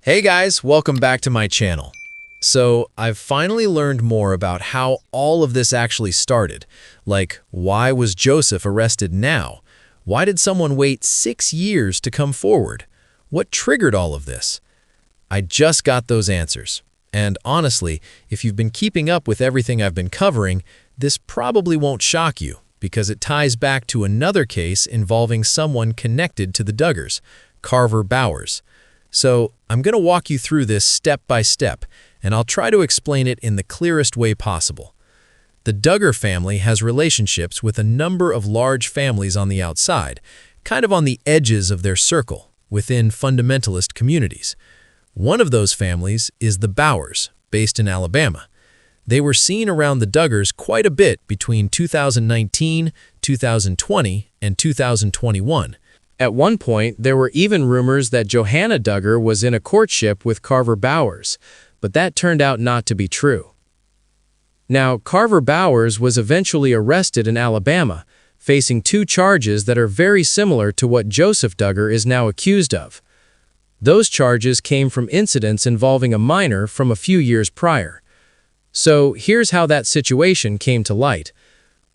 Hey guys, welcome back to my channel. So, I've finally learned more about how all of this actually started. Like, why was Joseph arrested now? Why did someone wait 6 years to come forward? What triggered all of this? I just got those answers. And honestly, if you've been keeping up with everything I've been covering, this probably won't shock you, because it ties back to another case involving someone connected to the Duggars, Carver Bowers. So, I'm going to walk you through this step by step, and I'll try to explain it in the clearest way possible. The Duggar family has relationships with a number of large families on the outside, kind of on the edges of their circle, within fundamentalist communities. One of those families is the Bowers, based in Alabama. They were seen around the Duggars quite a bit between 2019, 2020, and 2021. At one point, there were even rumors that Johanna Duggar was in a courtship with Carver Bowers, but that turned out not to be true. Now, Carver Bowers was eventually arrested in Alabama, facing 2 charges that are very similar to what Joseph Duggar is now accused of. Those charges came from incidents involving a minor from a few years prior. So, here's how that situation came to light.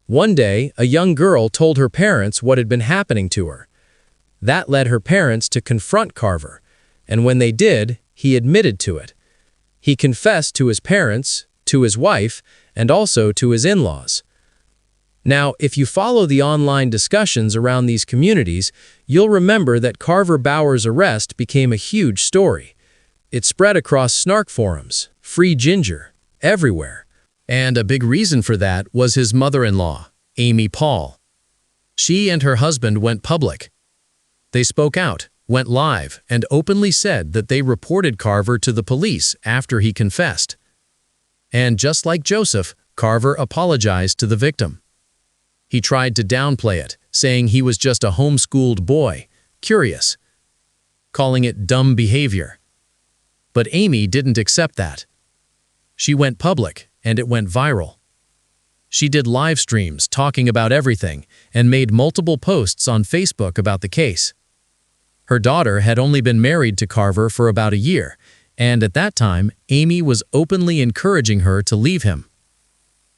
One day, a young girl told her parents what had been happening to her. That led her parents to confront Carver, and when they did, he admitted to it. He confessed to his parents, to his wife, and also to his in-laws. Now, if you follow the online discussions around these communities, you'll remember that Carver Bowers' arrest became a huge story. It spread across snark forums, free ginger, everywhere. And a big reason for that was his mother-in-law, Amy Paul. She and her husband went public. They spoke out, went live, and openly said that they reported Carver to the police after he confessed. And just like Joseph, Carver apologized to the victim. He tried to downplay it, saying he was just a homeschooled boy, curious, calling it dumb behavior. But Amy didn't accept that. She went public, and it went viral. She did live streams talking about everything and made multiple posts on Facebook about the case. Her daughter had only been married to Carver for about a year, and at that time, Amy was openly encouraging her to leave him.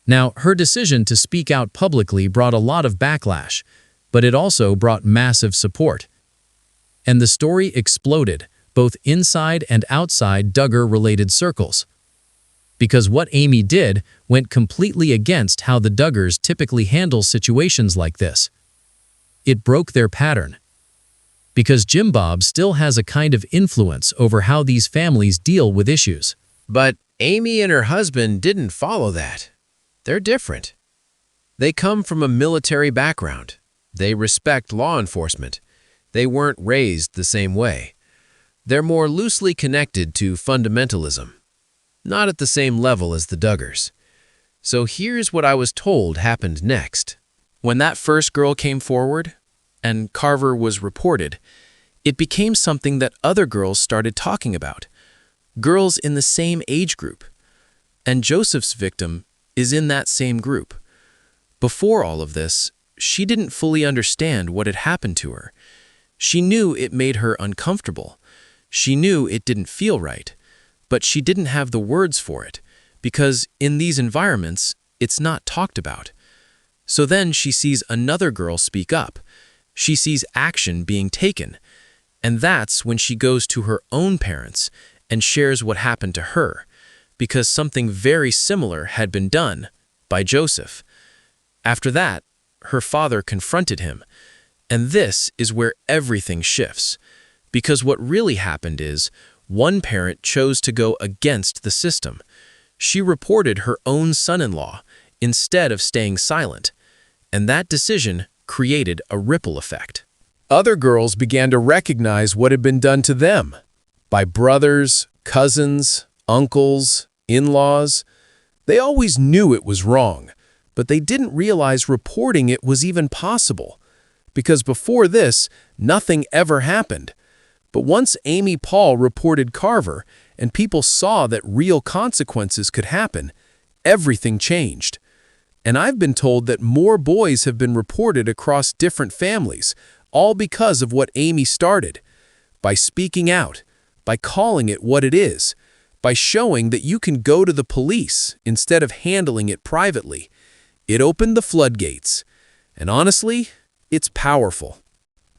Now, her decision to speak out publicly brought a lot of backlash, but it also brought massive support. And the story exploded, both inside and outside Duggar-related circles. Because what Amy did went completely against how the Duggars typically handle situations like this. It broke their pattern. Because Jim Bob still has a kind of influence over how these families deal with issues. But Amy and her husband didn't follow that. They're different. They come from a military background. They respect law enforcement. They weren't raised the same way. They're more loosely connected to fundamentalism, not at the same level as the Duggars. So here's what I was told happened next. When that first girl came forward, and Carver was reported, it became something that other girls started talking about. Girls in the same age group. And Joseph's victim is in that same group. Before all of this, she didn't fully understand what had happened to her. She knew it made her uncomfortable. She knew it didn't feel right. But she didn't have the words for it, because in these environments, it's not talked about. So then she sees another girl speak up. She sees action being taken, and that's when she goes to her own parents and shares what happened to her, because something very similar had been done by Joseph. After that, her father confronted him, and this is where everything shifts, because what really happened is one parent chose to go against the system. She reported her own son-in-law instead of staying silent, and that decision created a ripple effect. Other girls began to recognize what had been done to them by brothers, cousins, uncles, in-laws. They always knew it was wrong, but they didn't realize reporting it was even possible, because before this, nothing ever happened. But once Amy Paul reported Carver and people saw that real consequences could happen, everything changed. And I've been told that more boys have been reported across different families, all because of what Amy started. By speaking out, by calling it what it is, by showing that you can go to the police instead of handling it privately. It opened the floodgates. And honestly, it's powerful.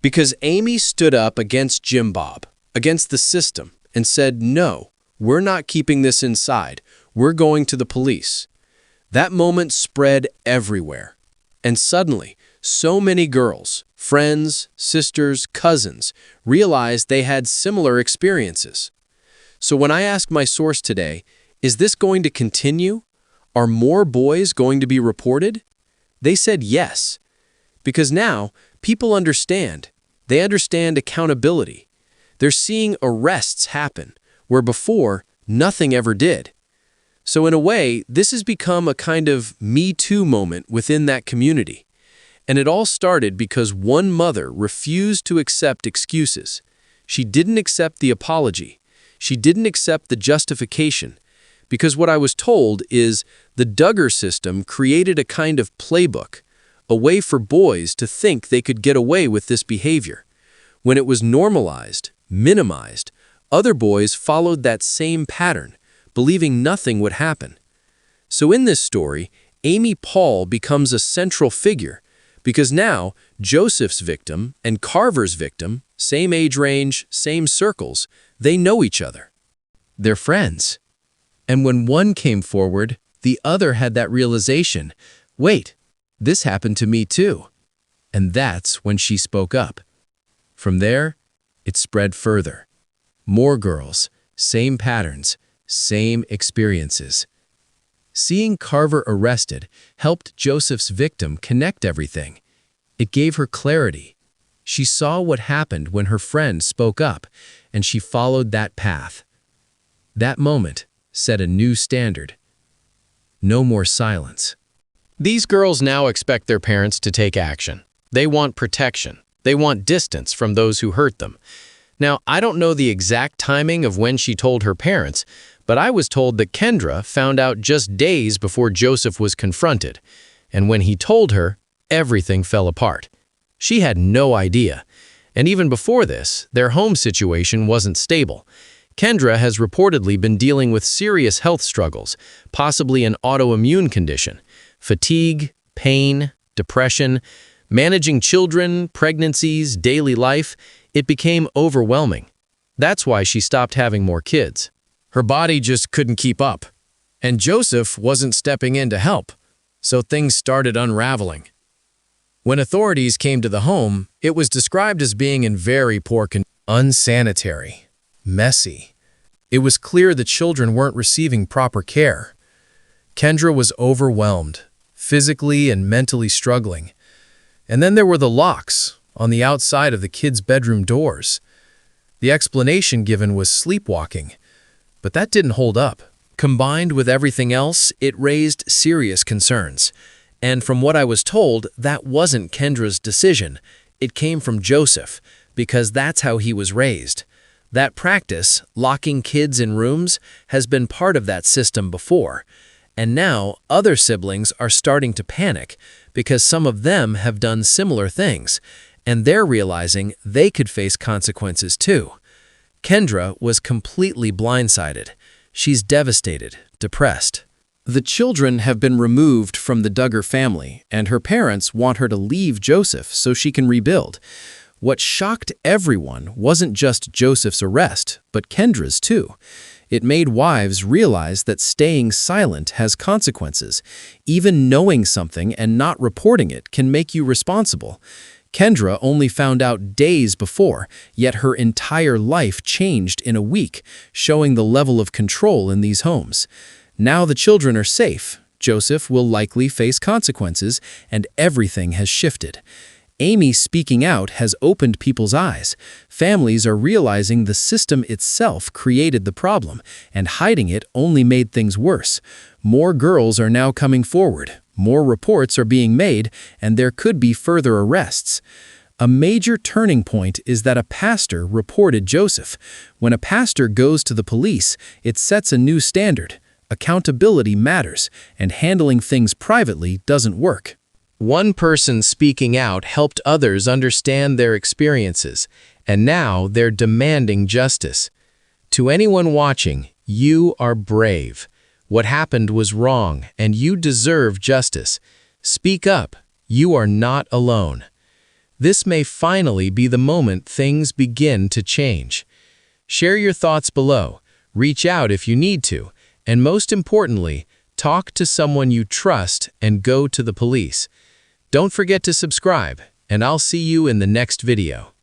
Because Amy stood up against Jim Bob, against the system, and said, no, we're not keeping this inside. We're going to the police. That moment spread everywhere. And suddenly, so many girls, friends, sisters, cousins, realized they had similar experiences. So when I asked my source today, is this going to continue? Are more boys going to be reported? They said yes. Because now, people understand. They understand accountability. They're seeing arrests happen, where before, nothing ever did. So in a way, this has become a kind of Me Too moment within that community. And it all started because one mother refused to accept excuses. She didn't accept the apology. She didn't accept the justification. Because what I was told is the Duggar system created a kind of playbook, a way for boys to think they could get away with this behavior. When it was normalized, minimized, other boys followed that same pattern, believing nothing would happen. So in this story, Amy Paul becomes a central figure because now Joseph's victim and Carver's victim, same age range, same circles, they know each other. They're friends. And when one came forward, the other had that realization, wait, this happened to me too. And that's when she spoke up. From there, it spread further. More girls, same patterns, same experiences. Seeing Carver arrested helped Joseph's victim connect everything. It gave her clarity. She saw what happened when her friend spoke up, and she followed that path. That moment set a new standard. No more silence. These girls now expect their parents to take action. They want protection. They want distance from those who hurt them. Now, I don't know the exact timing of when she told her parents, but I was told that Kendra found out just days before Joseph was confronted, and when he told her, everything fell apart. She had no idea. And even before this, their home situation wasn't stable. Kendra has reportedly been dealing with serious health struggles, possibly an autoimmune condition, fatigue, pain, depression, managing children, pregnancies, daily life. It became overwhelming. That's why she stopped having more kids. Her body just couldn't keep up. And Joseph wasn't stepping in to help, so things started unraveling. When authorities came to the home, it was described as being in very poor condition. Unsanitary. Messy. It was clear the children weren't receiving proper care. Kendra was overwhelmed, physically and mentally struggling. And then there were the locks on the outside of the kids' bedroom doors. The explanation given was sleepwalking, but that didn't hold up. Combined with everything else, it raised serious concerns. And from what I was told, that wasn't Kendra's decision. It came from Joseph, because that's how he was raised. That practice, locking kids in rooms, has been part of that system before. And now other siblings are starting to panic because some of them have done similar things, and they're realizing they could face consequences too. Kendra was completely blindsided. She's devastated, depressed. The children have been removed from the Duggar family, and her parents want her to leave Joseph so she can rebuild. What shocked everyone wasn't just Joseph's arrest, but Kendra's too. It made wives realize that staying silent has consequences. Even knowing something and not reporting it can make you responsible. Kendra only found out days before, yet her entire life changed in a week, showing the level of control in these homes. Now the children are safe. Joseph will likely face consequences, and everything has shifted. Amy speaking out has opened people's eyes. Families are realizing the system itself created the problem, and hiding it only made things worse. More girls are now coming forward. More reports are being made, and there could be further arrests. A major turning point is that a pastor reported Joseph. When a pastor goes to the police, it sets a new standard. Accountability matters, and handling things privately doesn't work. One person speaking out helped others understand their experiences, and now they're demanding justice. To anyone watching, you are brave. What happened was wrong, and you deserve justice. Speak up. You are not alone. This may finally be the moment things begin to change. Share your thoughts below, reach out if you need to, and most importantly, talk to someone you trust and go to the police. Don't forget to subscribe, and I'll see you in the next video.